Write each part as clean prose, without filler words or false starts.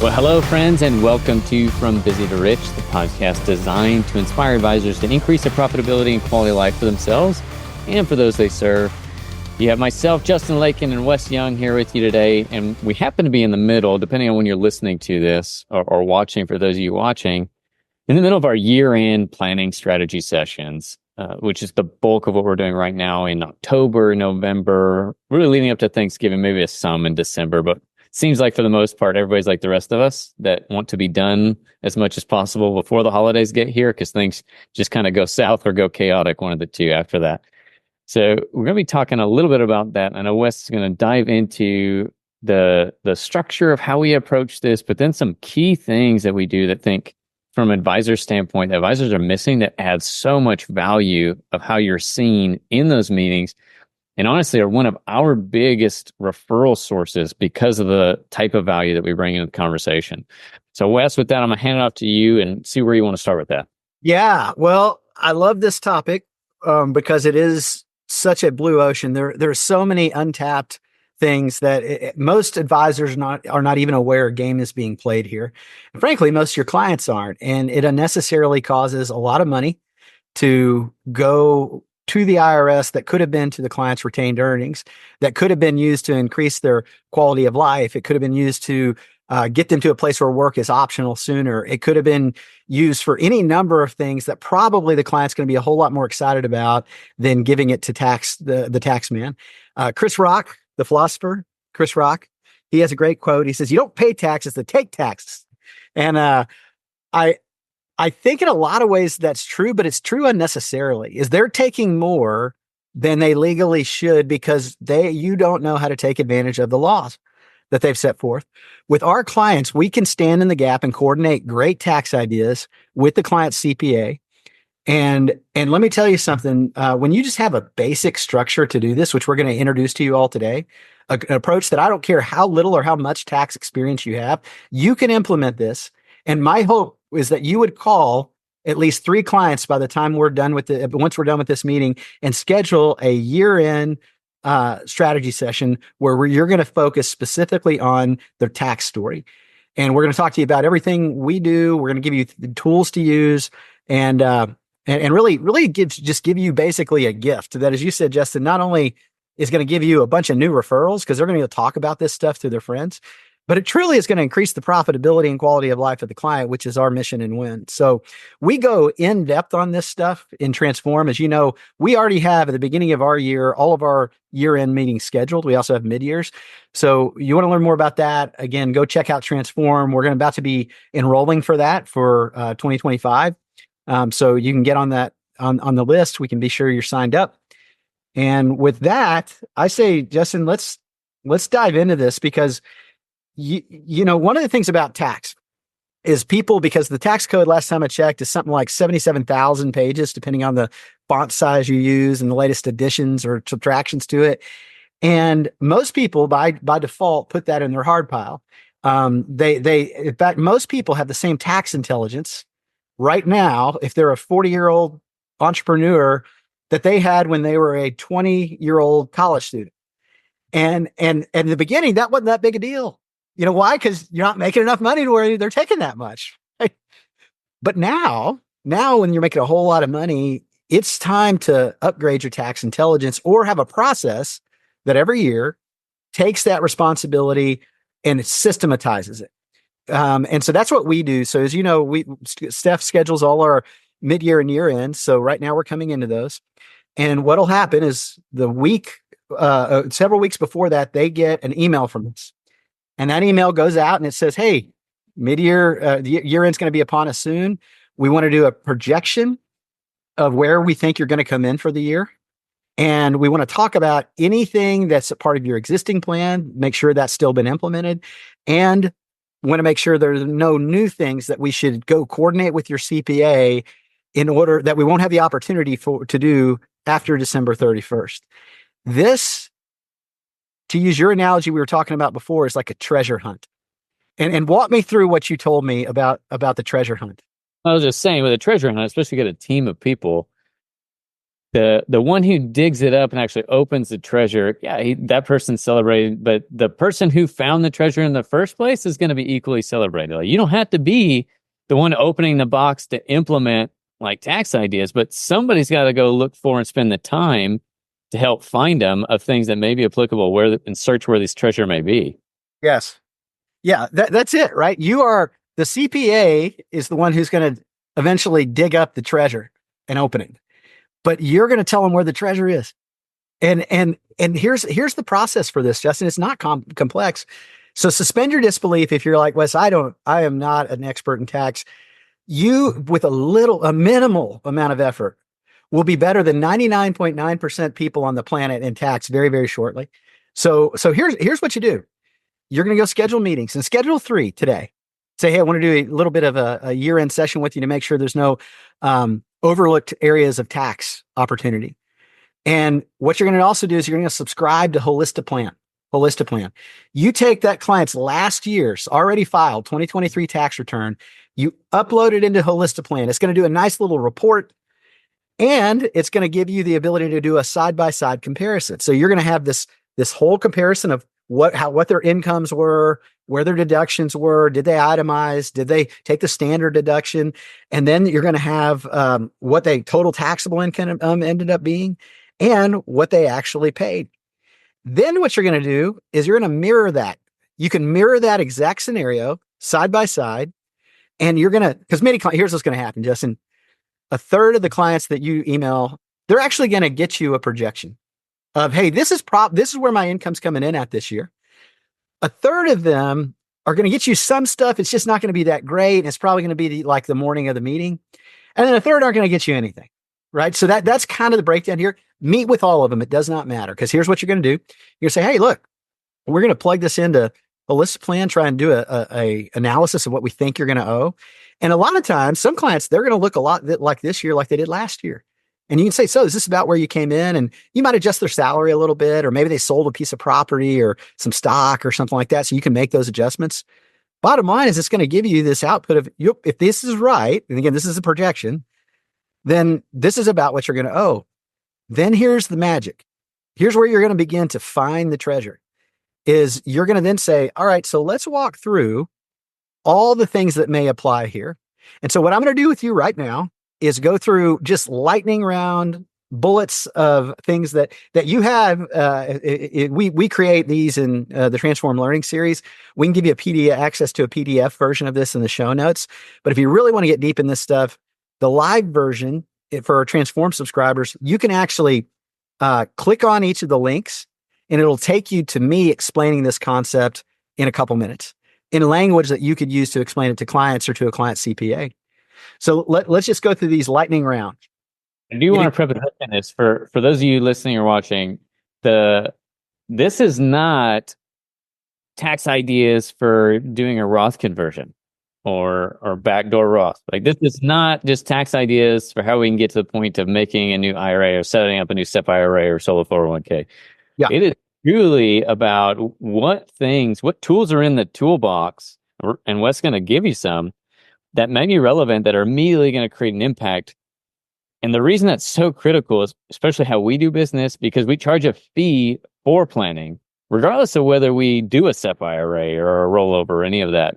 Well, hello, friends, and welcome to From Busy to Rich, the podcast designed to inspire advisors to increase their profitability and quality of life for themselves and for those they serve. You have myself, Justin Lakin, and Wes Young here with you today, and we happen to be in the middle, depending on when you're listening to this or watching, for those of you watching, in the middle of our year-end planning strategy sessions, which is the bulk of what we're doing right now in October, November, really leading up to Thanksgiving, maybe some in December, but seems like for the most part, everybody's like the rest of us that want to be done as much as possible before the holidays get here, because things just kind of go south or go chaotic, one of the two after that. So we're going to be talking a little bit about that. I know Wes is going to dive into the structure of how we approach this, but then some key things that we do that think from an advisor standpoint, advisors are missing that adds so much value of how you're seen in those meetings. And honestly, are one of our biggest referral sources because of the type of value that we bring into the conversation. So Wes, with that, I'm going to hand it off to you and see where you want to start with that. Yeah, well, I love this topic because it is such a blue ocean. There are so many untapped things that most advisors are not even aware a game is being played here. And frankly, most of your clients aren't. And it unnecessarily causes a lot of money to go to the IRS that could have been to the client's retained earnings, that could have been used to increase their quality of life. It could have been used to get them to a place where work is optional sooner. It could have been used for any number of things that probably the client's going to be a whole lot more excited about than giving it to the tax man. Chris Rock, the philosopher, Chris Rock, he has a great quote. He says, "You don't pay taxes to take taxes." And I think in a lot of ways that's true, but it's true unnecessarily. Is they're taking more than they legally should because you don't know how to take advantage of the laws that they've set forth. With our clients, we can stand in the gap and coordinate great tax ideas with the client's CPA. And let me tell you something, when you just have a basic structure to do this, which we're going to introduce to you all today, an approach that I don't care how little or how much tax experience you have, you can implement this. And my hope is that you would call at least 3 clients by the time once we're done with this meeting, and schedule a year-end strategy session where you're going to focus specifically on their tax story. And we're going to talk to you about everything we do. We're going to give you the tools to use and really give you basically a gift that, as you said, Justin, not only is going to give you a bunch of new referrals because they're going to talk about this stuff to their friends, but it truly is going to increase the profitability and quality of life of the client, which is our mission and win. So we go in depth on this stuff in Transform. As you know, we already have at the beginning of our year, all of our year-end meetings scheduled. We also have mid-years. So you want to learn more about that, again, go check out Transform. We're about to be enrolling for that for 2025. So you can get on that on the list. We can be sure you're signed up. And with that, I say, Justin, let's dive into this because you know, one of the things about tax is because the tax code last time I checked is something like 77,000 pages, depending on the font size you use and the latest additions or subtractions to it. And most people by default put that in their hard pile. In fact, most people have the same tax intelligence right now, if they're a 40-year-old entrepreneur, that they had when they were a 20-year-old college student. And in the beginning, that wasn't that big a deal. You know why? Because you're not making enough money to where they're taking that much. Right? But now when you're making a whole lot of money, it's time to upgrade your tax intelligence or have a process that every year takes that responsibility and it systematizes it. And so that's what we do. So as you know, Steph schedules all our mid-year and year-end. So right now we're coming into those. And what'll happen is several weeks before that, they get an email from us. And that email goes out and it says, "Hey, mid-year, the year-end's going to be upon us soon. We want to do a projection of where we think you're going to come in for the year. And we want to talk about anything that's a part of your existing plan, make sure that's still been implemented. And want to make sure there's no new things that we should go coordinate with your CPA in order that we won't have the opportunity to do after December 31st. This, to use your analogy we were talking about before, is like a treasure hunt. And walk me through what you told me about the treasure hunt. I was just saying, with a treasure hunt, especially get a team of people, The one who digs it up and actually opens the treasure, yeah, that person's celebrated. But the person who found the treasure in the first place is going to be equally celebrated. Like, you don't have to be the one opening the box to implement like tax ideas, but somebody's got to go look for and spend the time to help find them of things that may be applicable and search where this treasure may be. Yes. Yeah, that's it, right? You are the CPA is the one who's going to eventually dig up the treasure and open it, but you're going to tell them where the treasure is. And here's the process for this, Justin. It's not complex. So suspend your disbelief if you're like, Wes, I am not an expert in tax. You, with a minimal amount of effort, will be better than 99.9% people on the planet in tax very, very shortly. So here's what you do. You're going to go schedule meetings and schedule 3 today. Say, hey, I want to do a little bit of a year-end session with you to make sure there's no overlooked areas of tax opportunity. And what you're going to also do is you're going to subscribe to Holistiplan. You take that client's last year's already filed 2023 tax return, you upload it into Holistiplan. It's going to do a nice little report, and it's going to give you the ability to do a side-by-side comparison. So you're going to have this whole comparison of what their incomes were, where their deductions were, did they itemize, did they take the standard deduction, and then you're going to have what they total taxable income ended up being, and what they actually paid. Then what you're going to do is you're going to mirror that. You can mirror that exact scenario side by side, and you're going to, because here's what's going to happen, Justin. A third of the clients that you email, they're actually going to get you a projection of, hey, this is where my income's coming in at this year. A third of them are going to get you some stuff. It's just not going to be that great. And it's probably going to be like the morning of the meeting. And then a third aren't going to get you anything, right? So that's kind of the breakdown here. Meet with all of them. It does not matter, because here's what you're going to do. You're going to say, hey, look, we're going to plug this into Holistiplan, try and do a analysis of what we think you're going to owe. And a lot of times, some clients, they're going to look a lot like this year, like they did last year. And you can say, so is this about where you came in? And you might adjust their salary a little bit, or maybe they sold a piece of property or some stock or something like that. So you can make those adjustments. Bottom line is, it's going to give you this output of, if this is right, and again, this is a projection, then this is about what you're going to owe. Then here's the magic. Here's where you're going to begin to find the treasure. Is you're going to then say, all right, so let's walk through all the things that may apply here. And so what I'm going to do with you right now is go through just lightning round bullets of things that you have. We create these in the Transform Learning series. We can give you access to a PDF version of this in the show notes. But if you really want to get deep in this stuff, the live version for our Transform subscribers, you can actually click on each of the links, and it'll take you to me explaining this concept in a couple minutes in language that you could use to explain it to clients or to a client CPA. So let's just go through these lightning rounds. I do want to preface this for those of you listening or watching. This is not tax ideas for doing a Roth conversion or backdoor Roth. Like, this is not just tax ideas for how we can get to the point of making a new IRA or setting up a new SEP IRA or solo 401k. Yeah. It is truly about what tools are in the toolbox, and what's going to give you some that may be relevant, that are immediately going to create an impact. And the reason that's so critical is especially how we do business, because we charge a fee for planning, regardless of whether we do a SEP IRA or a rollover or any of that.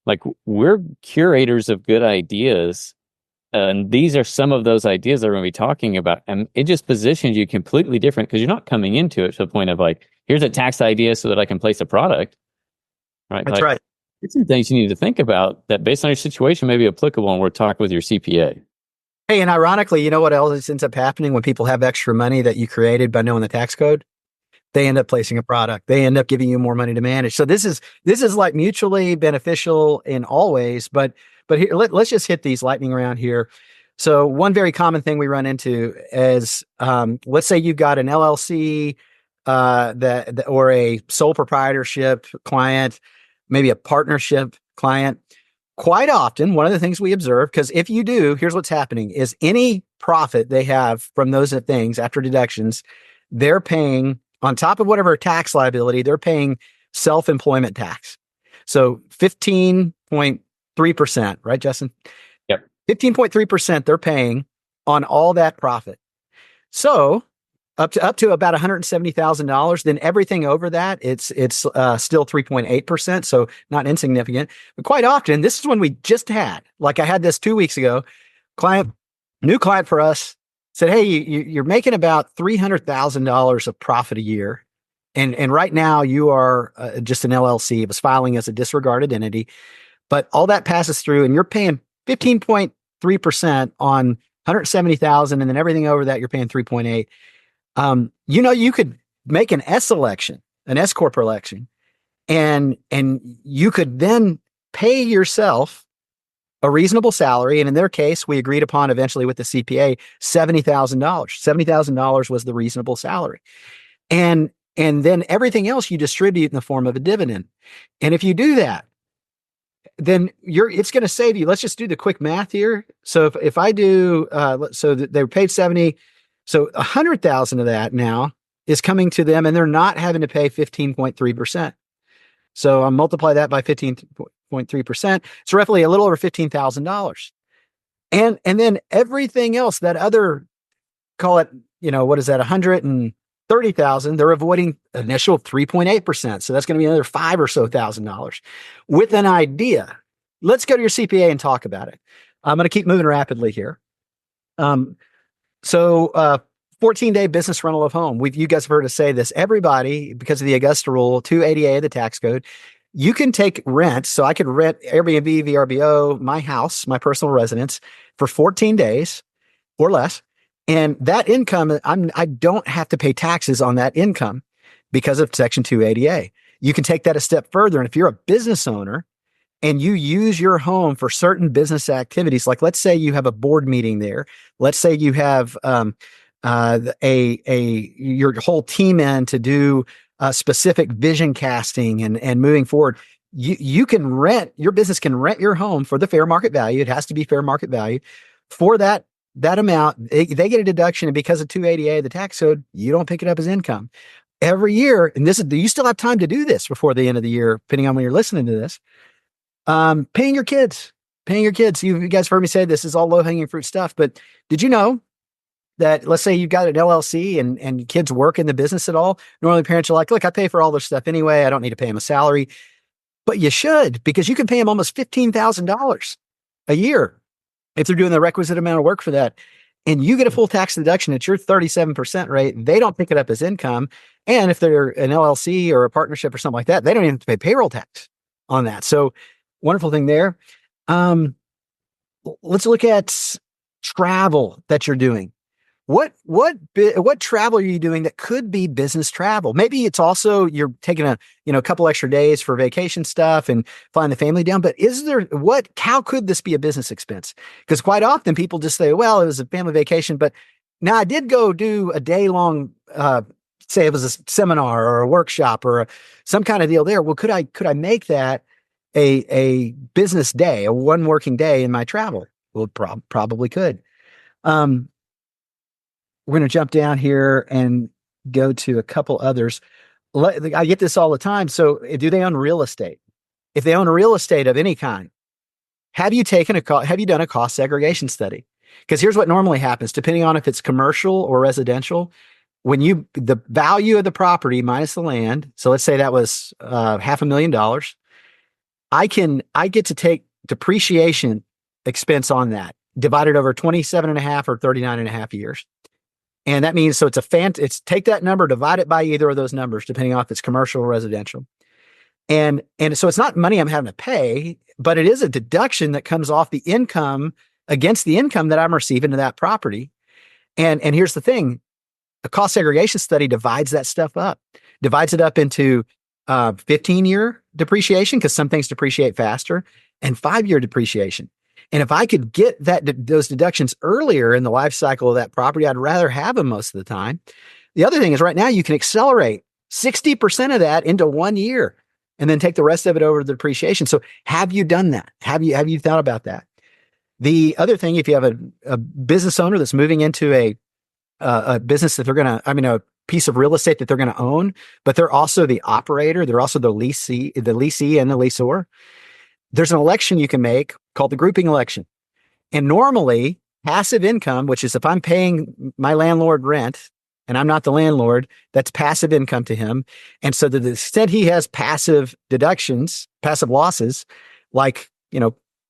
Like, we're curators of good ideas. And these are some of those ideas that we're going to be talking about. And it just positions you completely different, because you're not coming into it to the point of like, here's a tax idea so that I can place a product. Right. That's right. It's some things you need to think about that, based on your situation, may be applicable when we're talking with your CPA. Hey, and ironically, you know what else ends up happening when people have extra money that you created by knowing the tax code? They end up placing a product. They end up giving you more money to manage. So this is like mutually beneficial in all ways. But here, let's just hit these lightning round here. So one very common thing we run into is, let's say you've got an LLC or a sole proprietorship client, maybe a partnership client. Quite often, one of the things we observe, because if you do, here's what's happening, is any profit they have from those things after deductions, they're paying, on top of whatever tax liability, they're paying self-employment tax. So 15.3%, right, Justin? Yep. 15.3% they're paying on all that profit. So up to about $170,000. Then everything over that, it's still 3.8%, so not insignificant. But quite often, this is when we just had, like I had this 2 weeks ago. New client for us said, "Hey, you're making about $300,000 of profit a year, and right now you are just an LLC. It was filing as a disregarded entity, but all that passes through, and you're paying 15.3% on 170,000, and then everything over that you're paying 3.8. You could make an S election, an S corp election, and you could then pay yourself a reasonable salary. And in their case, we agreed upon eventually with the CPA $70,000. $70,000 was the reasonable salary, and then everything else you distribute in the form of a dividend. And if you do that, then it's going to save you. Let's just do the quick math here. So if I do, so they were paid 70. So 100,000 of that now is coming to them, and they're not having to pay 15.3%. So I'll multiply that by 15.3%. It's roughly a little over $15,000. And then everything else, that other, call it, what is that, 130,000, they're avoiding initial 3.8%. So that's going to be another $5,000 or so with an idea. Let's go to your CPA and talk about it. I'm going to keep moving rapidly here. So 14-day business rental of home. You guys have heard us say this. Everybody, because of the Augusta Rule, 280A of the tax code, you can take rent. So I could rent Airbnb, VRBO, my house, my personal residence for 14 days or less. And that income, I don't have to pay taxes on that income because of Section 280A. You can take that a step further. And if you're a business owner and you use your home for certain business activities, like let's say you have a board meeting there, let's say you have your whole team in to do specific vision casting and moving forward, you can rent, your business can rent your home for the fair market value. It has to be fair market value for that amount. They get a deduction, and because of 280A, the tax code, you don't pick it up as income every year. And you still have time to do this before the end of the year, depending on when you're listening to this. Paying your kids. You guys have heard me say this is all low hanging fruit stuff, but did you know that, let's say you've got an LLC and kids work in the business at all? Normally parents are like, look, I pay for all this stuff anyway. I don't need to pay them a salary, but you should, because you can pay them almost $15,000 a year if they're doing the requisite amount of work for that. And you get a full tax deduction at your 37% rate. They don't pick it up as income. And if they're an LLC or a partnership or something like that, they don't even have to pay payroll tax on that. So wonderful thing there. Let's look at travel that you're doing. What travel are you doing that could be business travel? Maybe it's also you're taking a couple extra days for vacation stuff and flying the family down. But how could this be a business expense? Because quite often people just say, well, it was a family vacation, but now I did go do a day long, say it was a seminar or a workshop or some kind of deal there. Well, could I make that a business day, a one working day in my travel? Well, probably could. We're going to jump down here and go to a couple others. I get this all the time. So do they own real estate? If they own real estate of any kind, have you done a cost segregation study? Because here's what normally happens, depending on if it's commercial or residential. The value of the property minus the land, so let's say that was $500,000, I get to take depreciation expense on that, divided over 27 and a half or 39 and a half years. And that means, so it's take that number, divide it by either of those numbers, depending on if it's commercial or residential. And so it's not money I'm having to pay, but it is a deduction that comes off the income against the income that I'm receiving to that property. And here's the thing, a cost segregation study divides that stuff up, divides it up into 15-year depreciation, because some things depreciate faster, and 5-year depreciation. And if I could get those deductions earlier in the life cycle of that property, I'd rather have them most of the time. The other thing is, right now you can accelerate 60% of that into 1 year and then take the rest of it over to the depreciation. So have you done that? Have you thought about that? The other thing, if you have a business owner that's moving into a business that a piece of real estate that they're going to own, but they're also the operator, they're also the leasee and the leaseor, there's an election you can make called the grouping election. And normally passive income, which is if I'm paying my landlord rent and I'm not the landlord, that's passive income to him. And so to the extent he has passive deductions, passive losses, like,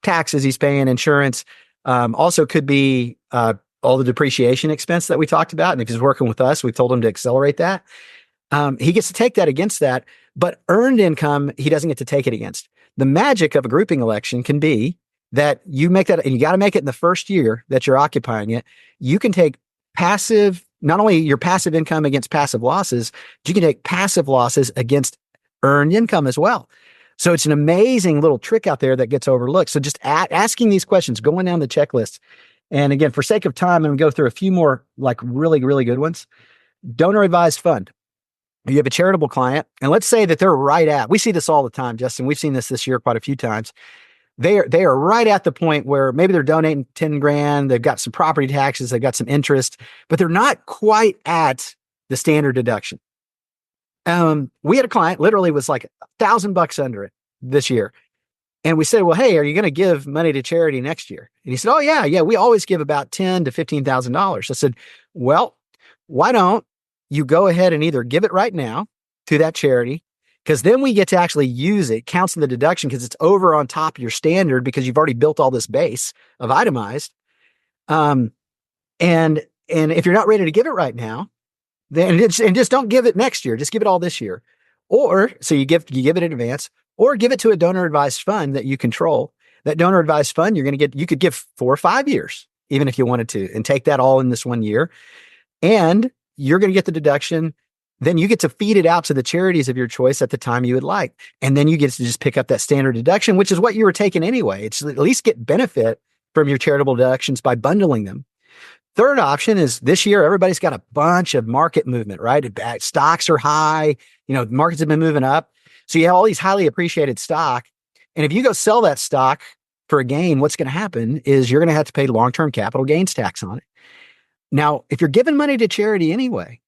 taxes he's paying, insurance, also could be all the depreciation expense that we talked about. And if he's working with us, we've told him to accelerate that. He gets to take that against that, but earned income, he doesn't get to take it against. The magic of a grouping election can be that you make that, and you got to make it in the first year that you're occupying it. You can take passive, not only your passive income against passive losses, but you can take passive losses against earned income as well. So it's an amazing little trick out there that gets overlooked. So just asking these questions, going down the checklist. And again, for sake of time, I'm going to go through a few more like really, really good ones. Donor advised fund. You have a charitable client, and let's say that they're right at, we see this all the time, Justin. We've seen this year quite a few times. They are right at the point where maybe they're donating 10 grand. They've got some property taxes. They've got some interest, but they're not quite at the standard deduction. We had a client literally was like $1,000 under it this year. And we said, well, hey, are you going to give money to charity next year? And he said, oh yeah. We always give about $10,000 to $15,000. I said, well, why don't you go ahead and either give it right now to that charity, because then we get to actually use it, counts in the deduction because it's over on top of your standard because you've already built all this base of itemized. And if you're not ready to give it right now, then just don't give it next year. Just give it all this year. Or so you give it in advance, or give it to a donor advised fund that you control. That donor advised fund, you could give 4 or 5 years, even if you wanted to, and take that all in this 1 year. And you're going to get the deduction. Then you get to feed it out to the charities of your choice at the time you would like. And then you get to just pick up that standard deduction, which is what you were taking anyway. It's at least get benefit from your charitable deductions by bundling them. Third option is this year, everybody's got a bunch of market movement, right? Stocks are high. Markets have been moving up. So you have all these highly appreciated stock. And if you go sell that stock for a gain, what's going to happen is you're going to have to pay long-term capital gains tax on it. Now, if you're giving money to charity anyway,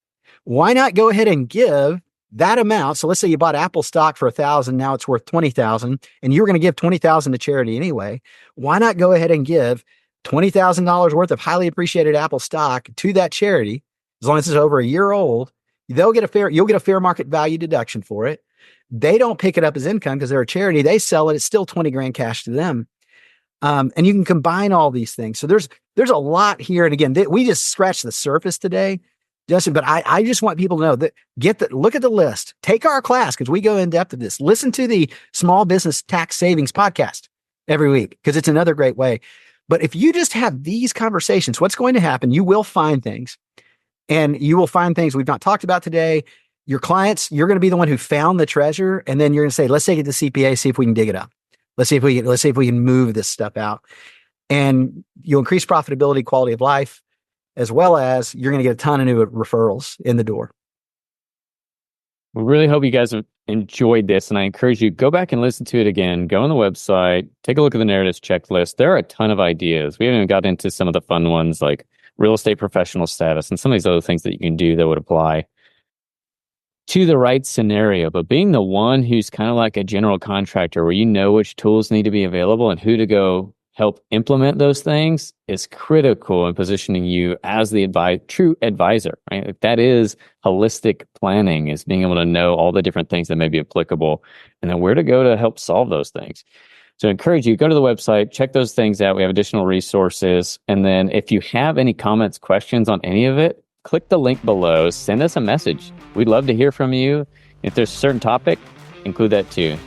why not go ahead and give that amount? So let's say you bought Apple stock for $1,000, now it's worth $20,000, and you were going to give $20,000 to charity anyway. Why not go ahead and give $20,000 worth of highly appreciated Apple stock to that charity? As long as it's over a year old, you'll get a fair market value deduction for it. They don't pick it up as income because they're a charity. They sell it. It's still 20 grand cash to them. And you can combine all these things. So there's a lot here. And again, we just scratched the surface today, Justin, but I just want people to know that look at the list, take our class because we go in depth of this. Listen to the Small Business Tax Savings podcast every week because it's another great way. But if you just have these conversations, what's going to happen? You will find things, and you will find things we've not talked about today. Your clients, you're going to be the one who found the treasure, and then you're going to say, let's take it to CPA, see if we can dig it up. Let's see if we can move this stuff out, and you'll increase profitability, quality of life, as well as you're going to get a ton of new referrals in the door. We really hope you guys have enjoyed this, and I encourage you, go back and listen to it again. Go on the website, take a look at the narratives checklist. There are a ton of ideas. We haven't even got into some of the fun ones like real estate professional status and some of these other things that you can do that would apply to the right scenario. But being the one who's kind of like a general contractor where you know which tools need to be available and who to go help implement those things is critical in positioning you as the true advisor, right? Like that is holistic planning, is being able to know all the different things that may be applicable and then where to go to help solve those things. So I encourage you, go to the website, check those things out. We have additional resources. And then if you have any comments, questions on any of it, click the link below, send us a message. We'd love to hear from you. If there's a certain topic, include that too.